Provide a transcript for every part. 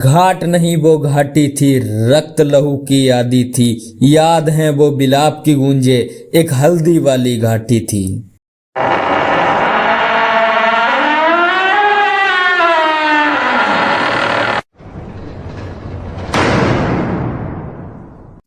घाट नहीं वो घाटी थी, रक्त लहू की यादी थी। याद हैं वो बिलाप की गूंजे, एक हल्दी वाली घाटी थी।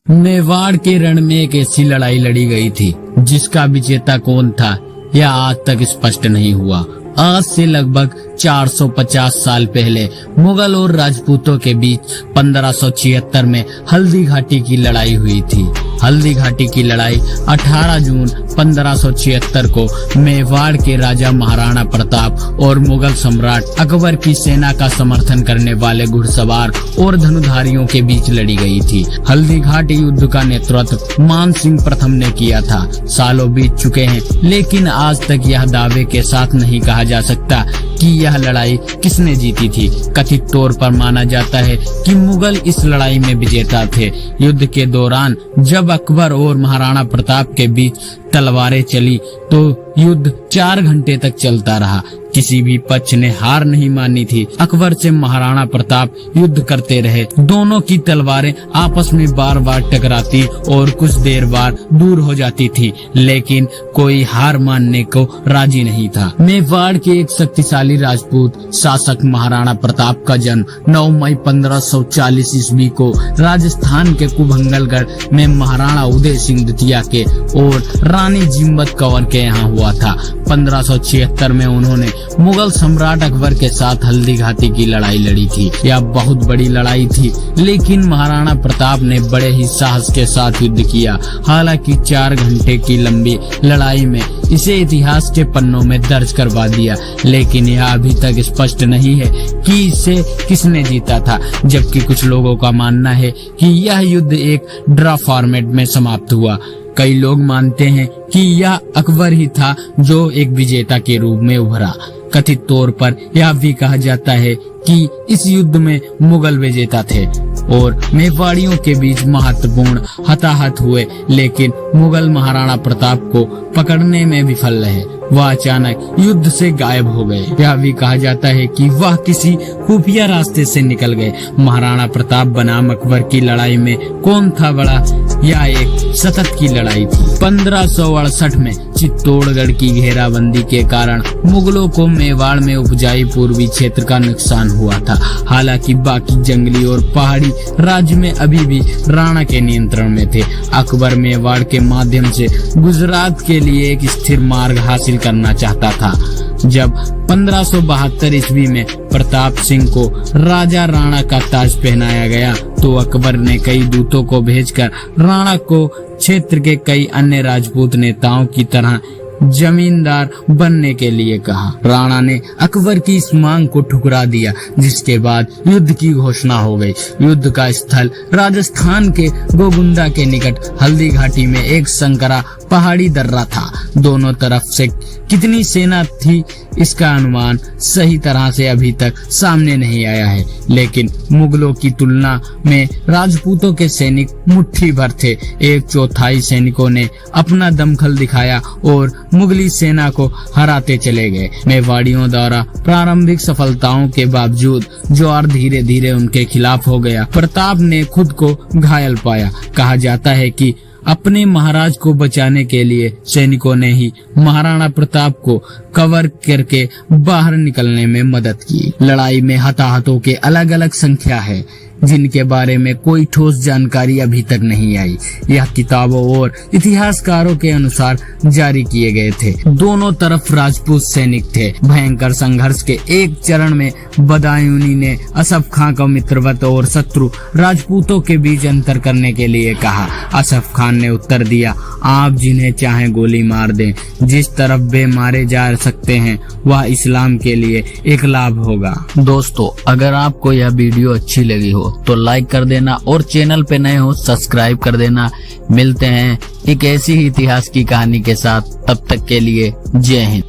मेवाड़ के रण में एक ऐसी लड़ाई लड़ी गई थी जिसका विजेता कौन था यह आज तक स्पष्ट नहीं हुआ। आज से लगभग 450 साल पहले मुगल और राजपूतों के बीच 1576 में हल्दी घाटी की लड़ाई हुई थी। हल्दी घाटी की लड़ाई 18 जून 1576 को मेवाड़ के राजा महाराणा प्रताप और मुगल सम्राट अकबर की सेना का समर्थन करने वाले घुड़सवार और धनुधारियों के बीच लड़ी गई थी। हल्दी घाटी युद्ध का नेतृत्व मान सिंह प्रथम ने किया था। सालों बीत चुके हैं, लेकिन आज तक यह दावे के साथ नहीं कहा जा सकता कि यह लड़ाई किसने जीती थी। कथित तौर पर माना जाता है कि मुगल इस लड़ाई में विजेता थे। युद्ध के दौरान जब अकबर और महाराणा प्रताप के बीच तलवारें चली तो युद्ध 4 घंटे तक चलता रहा। किसी भी पक्ष ने हार नहीं मानी थी। अकबर से महाराणा प्रताप युद्ध करते रहे। दोनों की तलवारें आपस में बार बार टकराती और कुछ देर बाद दूर हो जाती थी, लेकिन कोई हार मानने को राजी नहीं था। मेवाड़ के एक शक्तिशाली राजपूत शासक महाराणा प्रताप का जन्म 9 मई 1540 ईस्वी को राजस्थान के कुंभलगढ़ में महाराणा उदय सिंह द्वितीय के और रानी जिम्मत कंवर के यहाँ हुआ था। 1576 में उन्होंने मुगल सम्राट अकबर के साथ हल्दी घाटी की लड़ाई लड़ी थी। यह बहुत बड़ी लड़ाई थी, लेकिन महाराणा प्रताप ने बड़े ही साहस के साथ युद्ध किया। हालांकि 4 घंटे की लंबी लड़ाई में इसे इतिहास के पन्नों में दर्ज करवा दिया, लेकिन यह अभी तक स्पष्ट नहीं है कि इसे किसने जीता था। जबकि कुछ लोगों का मानना है कि यह युद्ध एक ड्रा फॉर्मेट में समाप्त हुआ। कई लोग मानते हैं कि यह अकबर ही था जो एक विजेता के रूप में उभरा। कथित तौर पर यह भी कहा जाता है कि इस युद्ध में मुगल विजेता थे और मेवाड़ियों के बीच महत्वपूर्ण हताहत हुए, लेकिन मुगल महाराणा प्रताप को पकड़ने में विफल रहे। वह अचानक युद्ध से गायब हो गए। यह भी कहा जाता है कि वह किसी खुफिया रास्ते से निकल गए। महाराणा प्रताप बनाम अकबर की लड़ाई में कौन था बड़ा? यह एक सतत की लड़ाई थी। 1568 में चित्तौड़गढ़ की घेराबंदी के कारण मुगलों को मेवाड़ में उपजाई पूर्वी क्षेत्र का नुकसान हुआ था। हालांकि बाकी जंगली और पहाड़ी राज्य में अभी भी राणा के नियंत्रण में थे। अकबर मेवाड़ के माध्यम से गुजरात के लिए एक स्थिर मार्ग हासिल करना चाहता था। जब 1572 ईस्वी में प्रताप सिंह को राजा राणा का ताज पहनाया गया तो अकबर ने कई दूतों को भेजकर राणा को क्षेत्र के कई अन्य राजपूत नेताओं की तरह जमींदार बनने के लिए कहा। राणा ने अकबर की इस मांग को ठुकरा दिया, जिसके बाद युद्ध की घोषणा हो गई। युद्ध का स्थल राजस्थान के गोगुंदा के निकट हल्दी घाटी में एक संकरा पहाड़ी दर्रा था। दोनों तरफ से कितनी सेना थी इसका अनुमान सही तरह से अभी तक सामने नहीं आया है, लेकिन मुगलों की तुलना में राजपूतों के सैनिक मुट्ठी भर थे। 1/4 सैनिकों ने अपना दमखल दिखाया और मुगली सेना को हराते चले गए। मेवाड़ियों द्वारा प्रारंभिक सफलताओं के बावजूद ज्वार धीरे धीरे उनके खिलाफ हो गया। प्रताप ने खुद को घायल पाया। कहा जाता है कि अपने महाराज को बचाने के लिए सैनिकों ने ही महाराणा प्रताप को कवर करके बाहर निकलने में मदद की। लड़ाई में हताहतों के अलग अलग संख्या है, जिनके बारे में कोई ठोस जानकारी अभी तक नहीं आई। यह किताबों और इतिहासकारों के अनुसार जारी किए गए थे। दोनों तरफ राजपूत सैनिक थे। भयंकर संघर्ष के एक चरण में बदायूनी ने असफ खां को मित्रवत और शत्रु राजपूतों के बीच अंतर करने के लिए कहा। असफ खान ने उत्तर दिया, आप जिन्हें चाहे गोली मार दें, जिस तरफ वे मारे जा सकते हैं वह इस्लाम के लिए एक लाभ होगा। दोस्तों, अगर आपको यह वीडियो अच्छी लगी हो तो लाइक कर देना और चैनल पे नए हो सब्सक्राइब कर देना। मिलते हैं एक ऐसी ही इतिहास की कहानी के साथ, तब तक के लिए जय हिंद।